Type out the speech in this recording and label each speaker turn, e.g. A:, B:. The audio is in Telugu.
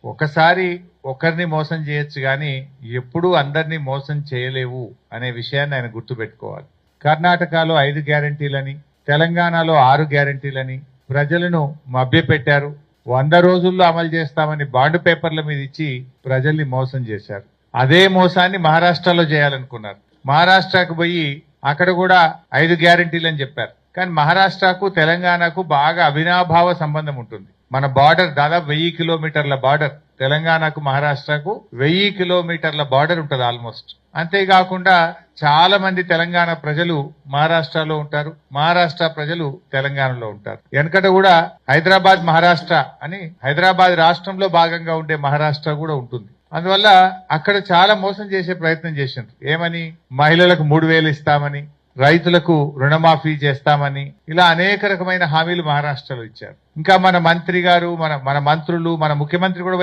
A: ఒకసారి ఒకరిని మోసం చేయొచ్చు కానీ ఎప్పుడూ అందరినీ మోసం చేయలేవు అనే విషయాన్ని ఆయన గుర్తుపెట్టుకోవాలి. కర్ణాటకలో 5 గ్యారెంటీలని, తెలంగాణలో 6 గ్యారెంటీలని ప్రజలను మభ్యపెట్టారు. 100 రోజుల్లో అమలు చేస్తామని బాండ్ పేపర్ల మీద ఇచ్చి ప్రజల్ని మోసం చేశారు. అదే మోసాన్ని మహారాష్ట్రలో చేయాలనుకున్నారు. మహారాష్ట్రకు పోయి అక్కడ కూడా 5 గ్యారెంటీలని చెప్పారు. కానీ మహారాష్ట్రకు తెలంగాణకు బాగా అవినాభావ సంబంధం ఉంటుంది. మన బార్డర్ దాదాపు 1000 కిలోమీటర్ల బార్డర్, తెలంగాణకు మహారాష్ట్రకు 1000 కిలోమీటర్ల బార్డర్ ఉంటుంది ఆల్మోస్ట్. అంతేకాకుండా చాలా మంది తెలంగాణ ప్రజలు మహారాష్ట్రలో ఉంటారు, మహారాష్ట్ర ప్రజలు తెలంగాణలో ఉంటారు. వెనకట కూడా హైదరాబాద్ మహారాష్ట్ర అని, హైదరాబాద్ రాష్ట్రంలో భాగంగా ఉండే మహారాష్ట్ర కూడా ఉంటుంది. అందువల్ల అక్కడ చాలా మోసం చేసే ప్రయత్నం చేసిండ్రు. ఏమని? మహిళలకు 3000 ఇస్తామని, రైతులకు రుణమాఫీ చేస్తామని, ఇలా అనేక రకమైన హామీలు మహారాష్ట్రలో ఇచ్చారు. ఇంకా మన మంత్రి గారు, మన మంత్రులు, మన ముఖ్యమంత్రి కూడా